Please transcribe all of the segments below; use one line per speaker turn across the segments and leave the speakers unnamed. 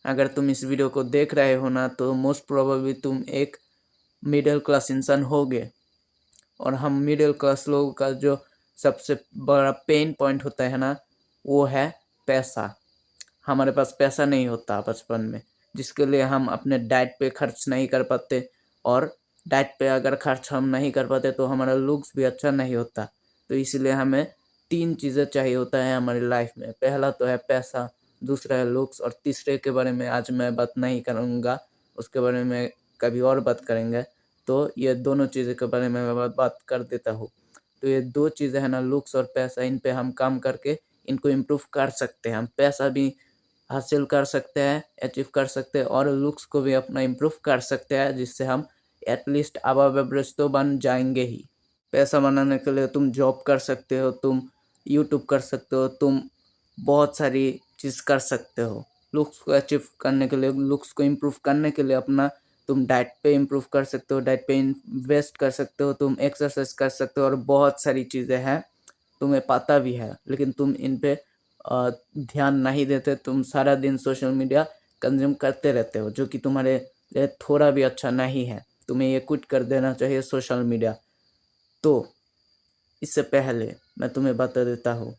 अगर तुम इस वीडियो को देख रहे हो ना तो मोस्ट प्रोबेबली तुम एक मिडिल क्लास इंसान होगे। और हम मिडिल क्लास लोगों का जो सबसे बड़ा पेन पॉइंट होता है ना, वो है पैसा। हमारे पास पैसा नहीं होता बचपन में, जिसके लिए हम अपने डाइट पे खर्च नहीं कर पाते। और डाइट पे अगर खर्च हम नहीं कर पाते तो हमारा लुक्स भी अच्छा नहीं होता। तो इसलिए हमें 3 चीज़ें चाहिए होता है हमारी लाइफ में। पहला तो है पैसा, दूसरा है लुक्स, और तीसरे के बारे में आज मैं बात नहीं करूँगा, उसके बारे में कभी और बात करेंगे। तो ये दोनों चीज़ों के बारे में मैं बात कर देता हूँ। तो ये 2 चीज़ें हैं ना, लुक्स और पैसा, इन पे हम काम करके इनको इम्प्रूव कर सकते हैं। हम पैसा भी हासिल कर सकते हैं, अचीव कर सकते हैं, और लुक्स को भी अपना इम्प्रूव कर सकते हैं, जिससे हम एटलीस्ट अबव एवरेज तो बन जाएँगे ही। पैसा बनाने के लिए तुम जॉब कर सकते हो, तुम यूट्यूब कर सकते हो, तुम बहुत सारी चीज़ कर सकते हो। लुक्स को अचीव करने के लिए, लुक्स को इम्प्रूव करने के लिए अपना तुम डाइट पे इम्प्रूव कर सकते हो, डाइट पे इन्वेस्ट कर सकते हो, तुम एक्सरसाइज कर सकते हो, और बहुत सारी चीज़ें हैं, तुम्हें पता भी है, लेकिन तुम इन पे ध्यान नहीं देते। तुम सारा दिन सोशल मीडिया कंज़्यूम करते रहते हो, जो कि तुम्हारे लिए थोड़ा भी अच्छा नहीं है। तुम्हें ये क्विट कर देना चाहिए सोशल मीडिया। तो इससे पहले मैं तुम्हें बता देता हूँ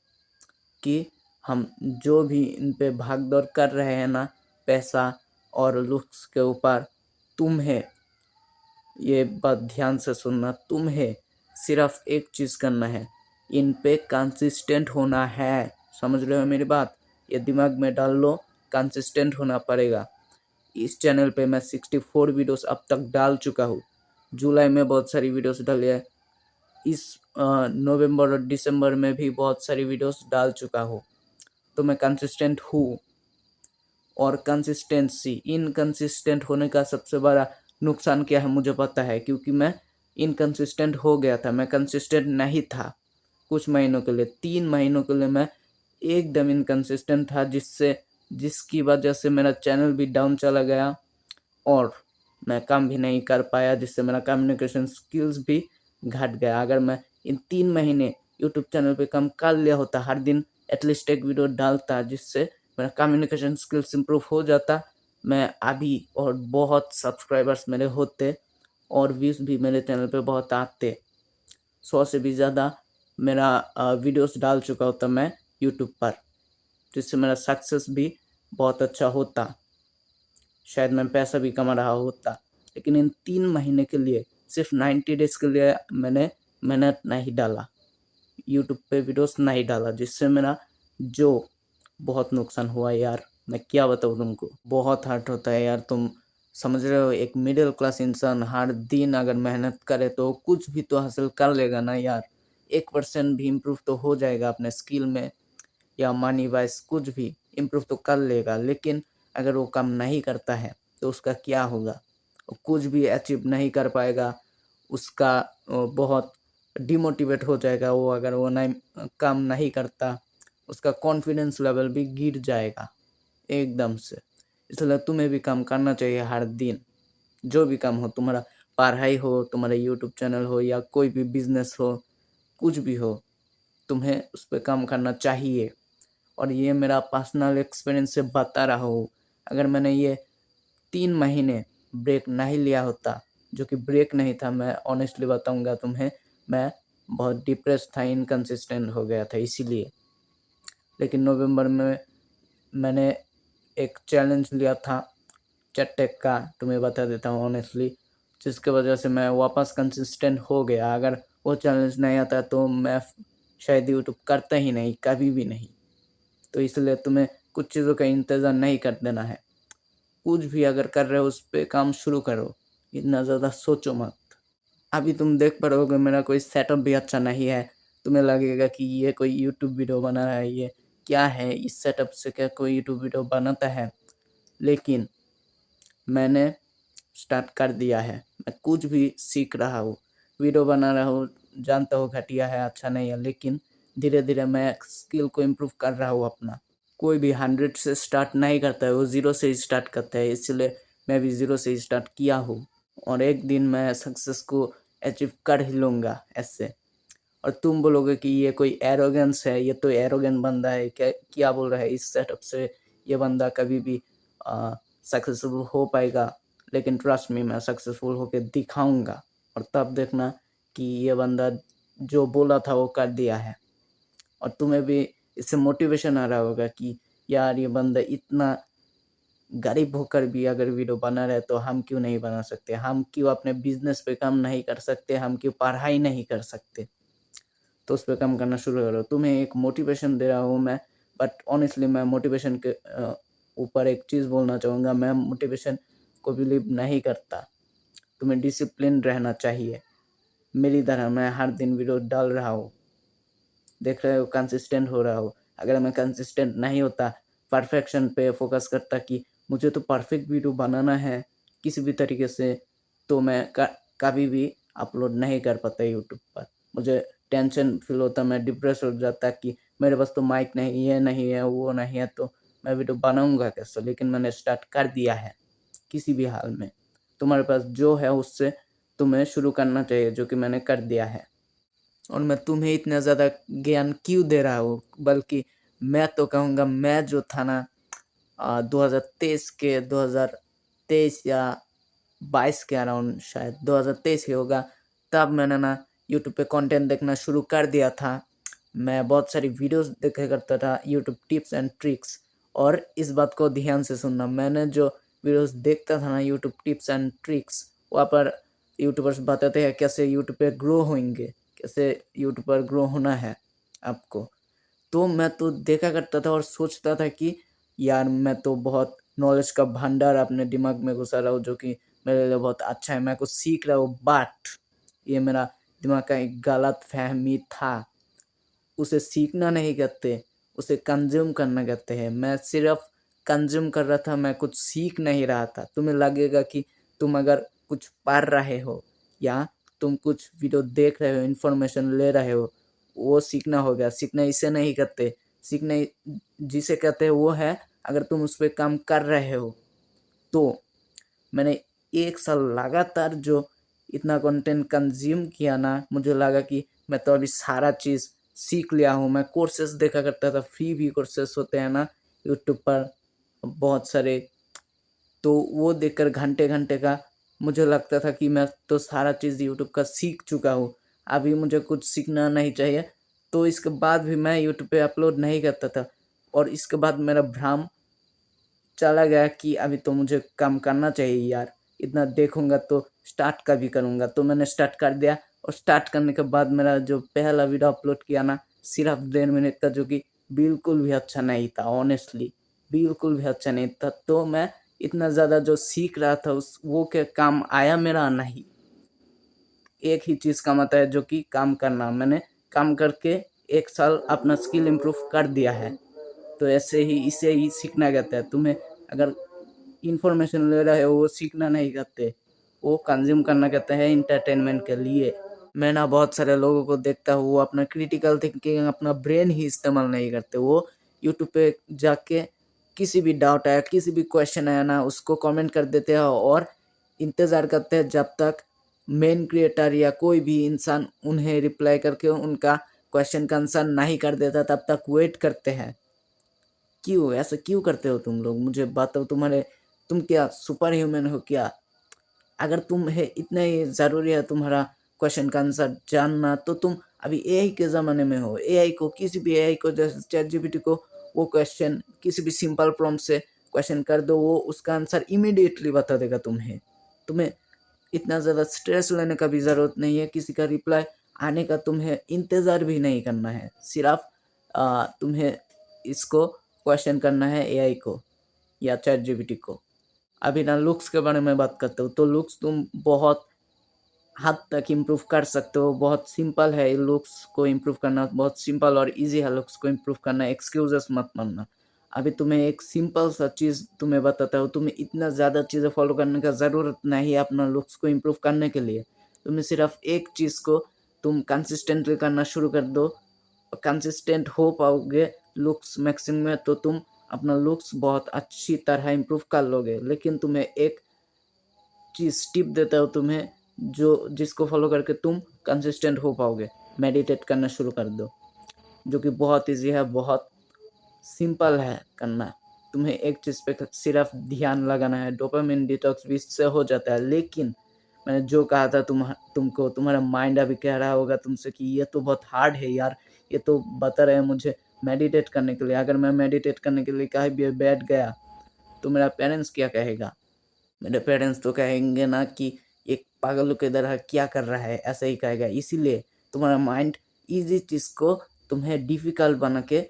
कि हम जो भी इन पे भाग-दौड़ कर रहे हैं ना, पैसा और लुक्स के ऊपर, तुम्हें ये बात ध्यान से सुनना, तुम्हें सिर्फ़ एक चीज़ करना है, इन पे कंसिस्टेंट होना है। समझ रहे हो मेरी बात? ये दिमाग में डाल लो, कंसिस्टेंट होना पड़ेगा। इस चैनल पे मैं 64 वीडियोज़ अब तक डाल चुका हूँ। जुलाई में बहुत सारी वीडियोज़ डाली है। इस नवंबर और दिसंबर में भी बहुत सारी वीडियोज़ डाल चुका हूँ। तो मैं कंसिस्टेंट हूँ। और कंसिस्टेंसी, इनकंसिस्टेंट होने का सबसे बड़ा नुकसान क्या है मुझे पता है, क्योंकि मैं इनकंसिस्टेंट हो गया था। मैं कंसिस्टेंट नहीं था कुछ महीनों के लिए, 3 महीनों के लिए मैं एकदम इनकंसिस्टेंट था, जिसकी वजह से मेरा चैनल भी डाउन चला गया और मैं काम भी नहीं कर पाया, जिससे मेरा कम्युनिकेशन स्किल्स भी घट गया। अगर मैं इन 3 महीने यूट्यूब चैनल पे काम कर लिया होता, हर दिन एटलीस्ट एक वीडियो डालता, जिससे मेरा कम्युनिकेशन स्किल्स इम्प्रूव हो जाता, मैं अभी और बहुत सब्सक्राइबर्स मेरे होते और व्यूज़ भी मेरे चैनल पे बहुत आते। 100 से भी ज़्यादा मेरा वीडियोज़ डाल चुका होता मैं यूट्यूब पर, जिससे मेरा सक्सेस भी बहुत अच्छा होता। शायद मैं पैसा भी कमा रहा होता। लेकिन इन 3 महीने के लिए, सिर्फ़ 90 डेज़ के लिए मैंने मेहनत नहीं डाला, यूट्यूब पे वीडियोज़ नहीं डाला, जिससे मेरा जो बहुत नुकसान हुआ यार, मैं क्या बताऊँ तुमको। बहुत हर्ट होता है यार, तुम समझ रहे हो, एक मिडिल क्लास इंसान हर दिन अगर मेहनत करे तो कुछ भी तो हासिल कर लेगा ना यार। 1% भी इम्प्रूव तो हो जाएगा अपने स्किल में, या मनी वाइज़ कुछ भी इम्प्रूव तो कर लेगा। लेकिन अगर वो काम नहीं करता है तो उसका क्या होगा? वो कुछ भी अचीव नहीं कर पाएगा, उसका बहुत डिमोटिवेट हो जाएगा वो, अगर वो नहीं काम नहीं करता, उसका कॉन्फिडेंस लेवल भी गिर जाएगा एकदम से। इसलिए तुम्हें भी काम करना चाहिए हर दिन, जो भी काम हो, तुम्हारा पढ़ाई हो, तुम्हारा यूट्यूब चैनल हो, या कोई भी बिज़नेस हो, कुछ भी हो, तुम्हें उस पे काम करना चाहिए। और ये मेरा पर्सनल एक्सपीरियंस से बता रहा हूँ। अगर मैंने ये 3 महीने ब्रेक नहीं लिया होता, जो कि ब्रेक नहीं था, मैं ऑनेस्टली बताऊँगा तुम्हें, मैं बहुत डिप्रेस्ड था, इनकंसिस्टेंट हो गया था इसीलिए। लेकिन नवंबर में मैंने एक चैलेंज लिया था चट्टेक का, तुम्हें बता देता हूँ ऑनेस्टली, जिसकी वजह से मैं वापस कंसिस्टेंट हो गया। अगर वो चैलेंज नहीं आता तो मैं शायद यूट्यूब करता ही नहीं, कभी भी नहीं। तो इसलिए तुम्हें कुछ चीज़ों का इंतज़ार नहीं कर देना है। कुछ भी अगर कर रहे हो उस पे काम शुरू करो, इतना ज़्यादा सोचो मत। अभी तुम देख पा रहे होगे मेरा कोई सेटअप भी अच्छा नहीं है, तुम्हें लगेगा कि ये कोई यूट्यूब वीडियो बना रहा है, ये क्या है, इस सेटअप से क्या कोई यूट्यूब वीडियो बनाता है? लेकिन मैंने स्टार्ट कर दिया है, मैं कुछ भी सीख रहा हूँ, वीडियो बना रहा हूँ, जानता हूँ घटिया है, अच्छा नहीं है, लेकिन धीरे-धीरे मैं स्किल को इम्प्रूव कर रहा हूँ अपना। कोई भी 100 से स्टार्ट नहीं करता है, वो 0 से ही स्टार्ट करता है, इसलिए मैं भी 0 से ही स्टार्ट किया हूँ और एक दिन मैं सक्सेस को अचीव कर ही लूँगा ऐसे। और तुम बोलोगे कि ये कोई एरोगेंस है, ये तो एरोगेंट बंदा है, क्या क्या बोल रहा है, इस सेटअप से ये बंदा कभी भी सक्सेसफुल हो पाएगा, लेकिन ट्रस्ट मी मैं सक्सेसफुल होके दिखाऊँगा और तब देखना कि ये बंदा जो बोला था वो कर दिया है। और तुम्हें भी इससे मोटिवेशन आ रहा होगा कि यार ये बंदा इतना गरीब होकर भी अगर वीडियो बना रहे तो हम क्यों नहीं बना सकते? हम क्यों अपने बिज़नेस पे काम नहीं कर सकते? हम क्यों पढ़ाई नहीं कर सकते? तो उस पे काम करना शुरू करो। तुम्हें एक मोटिवेशन दे रहा हूँ मैं, बट ऑनेस्टली मैं मोटिवेशन के ऊपर एक चीज़ बोलना चाहूँगा, मैं मोटिवेशन को बिलीव नहीं करता। तुम्हें डिसिप्लिन रहना चाहिए। मेरी तरह मैं हर दिन वीडियो डाल रहा हूँ। देख रहे हो कंसिस्टेंट हो रहा हूँ। अगर मैं कंसिस्टेंट नहीं होता, परफेक्शन पे फ़ोकस करता कि मुझे तो परफेक्ट वीडियो बनाना है किसी भी तरीके से, तो मैं कभी भी अपलोड नहीं कर पाता यूट्यूब पर। मुझे टेंशन फ़ील होता, मैं डिप्रेस हो जाता कि मेरे पास तो माइक नहीं, ये नहीं है, वो नहीं है, तो मैं वीडियो बनाऊँगा कैसे? लेकिन मैंने स्टार्ट कर दिया है, किसी भी हाल में। तुम्हारे पास जो है उससे तुम्हें शुरू करना चाहिए, जो कि मैंने कर दिया है। और मैं तुम्हें इतना ज़्यादा ज्ञान क्यों दे रहा हूँ, बल्कि मैं तो कहूँगा मैं जो था ना 2023 या 22 के अराउंड, शायद 2023 ही होगा, तब मैंने ना यूट्यूब पे कंटेंट देखना शुरू कर दिया था। मैं बहुत सारी वीडियोस देखा करता था, यूट्यूब टिप्स एंड ट्रिक्स। और इस बात को ध्यान से सुनना, मैंने जो वीडियोस देखता था ना यूट्यूब टिप्स एंड ट्रिक्स, वहाँ पर यूट्यूबर्स बताते हैं कैसे यूट्यूब पे ग्रो होंगे, कैसे यूट्यूब पर ग्रो होना है आपको। तो मैं तो देखा करता था और सोचता था कि यार मैं तो बहुत नॉलेज का भंडार अपने दिमाग में घुसा रहा हूँ, जो कि मेरे लिए बहुत अच्छा है, मैं कुछ सीख रहा हूँ, बट ये मेरा दिमाग का एक गलतफ़हमी था। उसे सीखना नहीं कहते, उसे कंज़्यूम करना कहते हैं। मैं सिर्फ़ कंज़्यूम कर रहा था, मैं कुछ सीख नहीं रहा था। तुम्हें लगेगा कि तुम अगर कुछ पढ़ रहे हो या तुम कुछ वीडियो देख रहे हो, इन्फॉर्मेशन ले रहे हो, वो सीखना हो गया। सीखना इसे नहीं कहते, सीखना जिसे कहते हैं वो है अगर तुम उस पे काम कर रहे हो। तो मैंने 1 साल लगातार जो इतना कंटेंट कंज़्यूम किया ना, मुझे लगा कि मैं तो अभी सारा चीज़ सीख लिया हूँ। मैं कोर्सेज़ देखा करता था, फ्री भी कोर्सेज़ होते हैं ना यूट्यूब पर बहुत सारे, तो वो देखकर घंटे-घंटे का मुझे लगता था कि मैं तो सारा चीज़ यूट्यूब का सीख चुका हूँ, अभी मुझे कुछ सीखना नहीं चाहिए। तो इसके बाद भी मैं यूट्यूब पे अपलोड नहीं करता था और इसके बाद मेरा भ्रम चला गया कि अभी तो मुझे काम करना चाहिए यार, इतना देखूँगा तो स्टार्ट कभी करूँगा। तो मैंने स्टार्ट कर दिया और स्टार्ट करने के बाद मेरा जो पहला वीडियो अपलोड किया ना, सिर्फ़ 1.5 मिनट का, जो कि बिल्कुल भी अच्छा नहीं था, ऑनेस्टली बिल्कुल भी अच्छा नहीं था। तो मैं इतना ज़्यादा जो सीख रहा था उस वो के काम आया मेरा नहीं। एक ही चीज़ काम आता है, जो कि काम करना। मैंने काम करके 1 साल अपना स्किल इम्प्रूव कर दिया है। तो ऐसे ही इसे ही सीखना कहते हैं। तुम्हें अगर इन्फॉर्मेशन ले रहे हो वो सीखना नहीं कहते, वो कंज़्यूम करना कहते हैं एंटरटेनमेंट के लिए। मैं ना बहुत सारे लोगों को देखता हूँ, वो अपना क्रिटिकल थिंकिंग, अपना ब्रेन ही इस्तेमाल नहीं करते। वो यूट्यूब पे जाके किसी भी डाउट आया, किसी भी क्वेश्चन आया ना, उसको कमेंट कर देते हैं और इंतज़ार करते हैं जब तक मेन क्रिएटर या कोई भी इंसान उन्हें रिप्लाई करके उनका क्वेश्चन का आंसर नहीं कर देता, तब तक वेट करते हैं। क्यों? ऐसा क्यों करते हो तुम लोग? मुझे बताओ, तुम क्या सुपर ह्यूमन हो क्या? अगर तुम्हें इतना ही ज़रूरी है तुम्हारा क्वेश्चन का आंसर जानना, तो तुम अभी एआई के ज़माने में हो। एआई को, किसी भी एआई को, जैसे चैटजीपीटी को, वो क्वेश्चन किसी भी सिंपल प्रॉम्प्ट से क्वेश्चन कर दो, वो उसका आंसर इमीडिएटली बता देगा तुम्हें। तुम्हें इतना ज़्यादा स्ट्रेस लेने का भी ज़रूरत नहीं है, किसी का रिप्लाई आने का तुम्हें इंतज़ार भी नहीं करना है। सिर्फ़ तुम्हें इसको क्वेश्चन करना है एआई को या चैटजीपीटी को। अभी ना लुक्स के बारे में बात करते हो, तो लुक्स तुम बहुत हद तक इम्प्रूव कर सकते हो। बहुत सिंपल है लुक्स को इम्प्रूव करना, बहुत सिंपल और ईज़ी है लुक्स को इम्प्रूव करना। एक्सक्यूज़ेस मत मानना। अभी तुम्हें एक सिंपल सा चीज़ तुम्हें बताता हूँ, तुम्हें इतना ज़्यादा चीज़ें फ़ॉलो करने का ज़रूरत नहीं है अपना लुक्स को इम्प्रूव करने के लिए। तुम्हें सिर्फ़ एक चीज़ को तुम कंसिस्टेंटली करना शुरू कर दो, कंसिस्टेंट हो पाओगे लुक्स मैक्सिंग में, तो तुम अपना लुक्स बहुत अच्छी तरह इम्प्रूव कर लोगे। लेकिन तुम्हें एक चीज़ टिप देता हूँ तुम्हें, जो जिसको फ़ॉलो करके तुम कंसिस्टेंट हो पाओगे। मेडिटेट करना शुरू कर दो, जो कि बहुत ईज़ी है, बहुत सिंपल है करना। तुम्हें एक चीज़ पे सिर्फ ध्यान लगाना है। डोपामिन डिटॉक्स भी इससे हो जाता है। लेकिन मैंने जो कहा था तुमको तुम्हारा माइंड अभी कह रहा होगा तुमसे कि ये तो बहुत हार्ड है यार, ये तो बता रहे हैं मुझे मेडिटेट करने के लिए। अगर मैं मेडिटेट करने के लिए कहीं भी बैठ गया तो मेरा पेरेंट्स क्या कहेगा? मेरे पेरेंट्स तो कहेंगे ना कि एक पागलों की तरह क्या कर रहा है, ऐसा ही कहेगा। इसीलिए तुम्हारा माइंड ईज़ी चीज़ को तुम्हें डिफ़िकल्ट बना के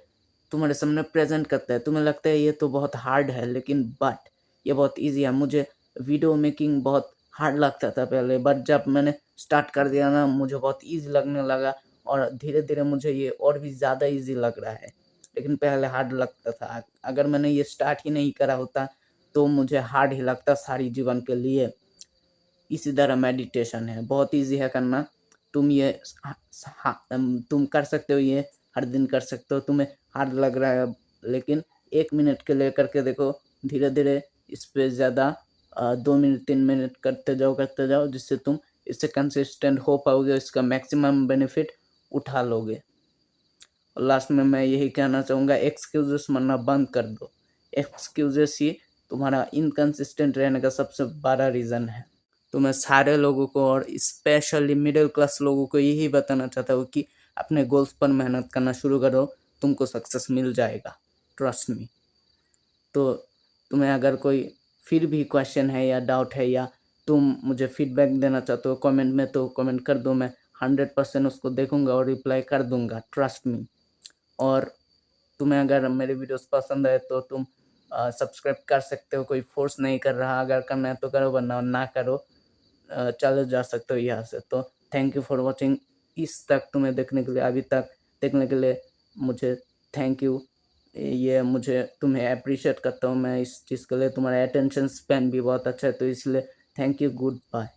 तुम्हारे सामने प्रेज़ेंट करता है। तुम्हें लगता है ये तो बहुत हार्ड है, लेकिन बट ये बहुत ईज़ी है। मुझे वीडियो मेकिंग बहुत हार्ड लगता था पहले, बट जब मैंने स्टार्ट कर दिया ना मुझे बहुत ईज़ी लगने लगा और धीरे-धीरे मुझे ये और भी ज़्यादा ईज़ी लग रहा है। लेकिन पहले हार्ड लगता था। अगर मैंने ये स्टार्ट ही नहीं करा होता तो मुझे हार्ड ही लगता सारी जीवन के लिए। इसी तरह मेडिटेशन है, बहुत ईज़ी है करना। तुम ये तुम कर सकते हो, ये हर दिन कर सकते हो। तुम्हें हार्ड लग रहा है लेकिन 1 मिनट के लिए करके देखो, धीरे-धीरे इस पे ज़्यादा 2 मिनट 3 मिनट करते जाओ जिससे तुम इससे कंसिस्टेंट हो पाओगे, इसका मैक्सिमम बेनिफिट उठा लोगे। और लास्ट में मैं यही कहना चाहूँगा, एक्सक्यूज़ेस मारना बंद कर दो। एक्सक्यूज़ेस ही तुम्हारा इनकंसिस्टेंट रहने का सबसे बड़ा रीज़न है। तो मैं सारे लोगों को और स्पेशली मिडिल क्लास लोगों को यही बताना चाहता हूँ कि अपने गोल्स पर मेहनत करना शुरू करो, तुमको सक्सेस मिल जाएगा, ट्रस्ट मी। तो तुम्हें अगर कोई फिर भी क्वेश्चन है या डाउट है या तुम मुझे फीडबैक देना चाहते हो कमेंट में, तो कमेंट कर दो। मैं 100% उसको देखूँगा और रिप्लाई कर दूँगा, ट्रस्ट मी। और तुम्हें अगर मेरे वीडियोस पसंद आए तो तुम सब्सक्राइब कर सकते हो, कोई फ़ोर्स नहीं कर रहा। अगर करना है तो करो, वरना ना करो। चले जा सकते हो यहाँ से। तो थैंक यू फॉर वॉचिंग। इस तक तुम्हें देखने के लिए, अभी तक देखने के लिए मुझे थैंक यू। ये मुझे तुम्हें एप्रिशिएट करता हूँ मैं इस चीज़ के लिए। तुम्हारा अटेंशन स्पैन भी बहुत अच्छा है, तो इसलिए थैंक यू, गुड बाय।